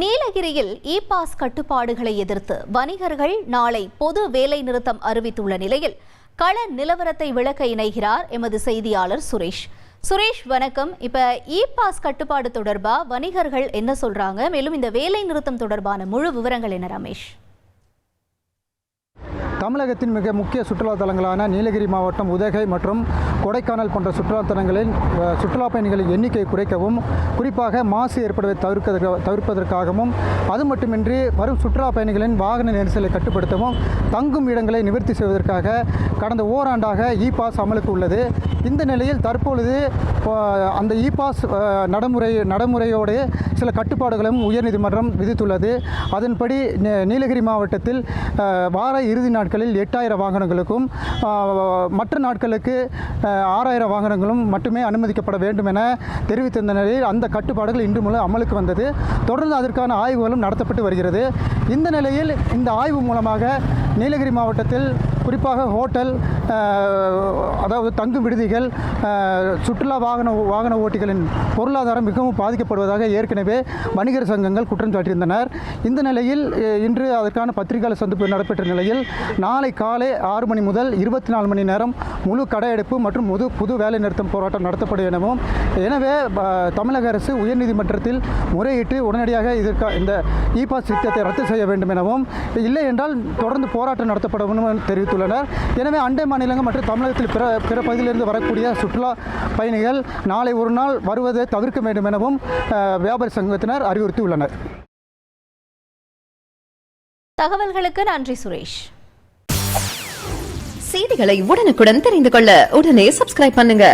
நீலகிரியில் இ-பாஸ் கட்டுப்பாடுகளை எதிர்த்து வணிகர்கள் நாளை பொது வேலை நிறுத்தம் அறிவித்துள்ள நிலையில் கள நிலவரத்தை விளக்க இணைகிறார் எமது செய்தியாளர் சுரேஷ். சுரேஷ் வணக்கம். இப்ப இ-பாஸ் கட்டுப்பாடு தொடர்பா வணிகர்கள் என்ன சொல்றாங்க, மேலும் இந்த வேலை நிறுத்தம் தொடர்பான முழு விவரங்கள் என்ன ரமேஷ்? தமிழகத்தின் மிக முக்கிய சுற்றுலா தலங்களான நீலகிரி மாவட்டம், உதகை மற்றும் கொடைக்கானல் போன்ற சுற்றுலா தலங்களில் சுற்றுலா பயணிகளின் எண்ணிக்கை குறைக்கவும், குறிப்பாக மாசு ஏற்படுவதை தவிர்ப்பதற்காகவும், அது மட்டுமின்றி வரும் சுற்றுலா பயணிகளின் வாகன நெரிசலை கட்டுப்படுத்தவும், தங்கும் இடங்களை நிவர்த்தி செய்வதற்காக கடந்த ஓராண்டாக இ-பாஸ் அமலுக்கு உள்ளது. இந்த நிலையில் தற்பொழுது அந்த இ-பாஸ் நடைமுறையோடு சில கட்டுப்பாடுகளும் உயர்நீதிமன்றம் விதித்துள்ளது. அதன்படி நீலகிரி மாவட்டத்தில் வார இறுதி நாட்களில் 8000 வாகனங்களுக்கும் மற்ற நாட்களுக்கு 6000 வாகனங்களும் மட்டுமே அனுமதிக்கப்பட வேண்டும் என தெரிவித்திருந்த நிலையில் அந்த கட்டுப்பாடுகள் இன்று முதல் அமலுக்கு வந்தது. தொடர்ந்து அதற்கான ஆய்வுகளும் நடத்தப்பட்டு வருகிறது. இந்த நிலையில் இந்த ஆய்வு மூலமாக நீலகிரி மாவட்டத்தில் குறிப்பாக ஹோட்டல், அதாவது தங்கும் விடுதிகள், சுற்றுலா வாகன ஓட்டிகளின் பொருளாதாரம் மிகவும் பாதிக்கப்படுவதாக ஏற்கனவே வணிகர் சங்கங்கள் குற்றம் சாட்டியிருந்தனர். இந்த நிலையில் இன்று அதற்கான பத்திரிகையாளர் சந்திப்பு நடைபெற்ற நிலையில் நாளை காலை 6 மணி முதல் 24 மணி நேரம் முழு கடையடைப்பு மற்றும் புது வேலை நிறுத்தம் போராட்டம் நடத்தப்படும் எனவும், எனவே தமிழக அரசு உயர்நீதிமன்றத்தில் முறையிட்டு உடனடியாக இந்த இ-பாஸ் திட்டத்தை ரத்து செய்ய வேண்டும் எனவும், இல்லை என்றால் தொடர்ந்து போராட்டம் நடத்தப்படும் என தெரிவித்துள்ளனர். எனவே அண்டை மாநிலங்கள் மற்றும் தமிழகத்தில் பிற பகுதியிலிருந்து வரக்கூடிய சுற்றுலா பயணிகள் நாளை ஒரு நாள் வருவதை தவிர்க்க வேண்டும் எனவும் வியாபாரி சங்கத்தினர் அறிவுறுத்தியுள்ளனர். தகவல்களுக்கு நன்றி சுரேஷ். செய்திகளை உடனுக்குடன் தெரிந்து கொள்ள உடனே சப்ஸ்கிரைப் பண்ணுங்க.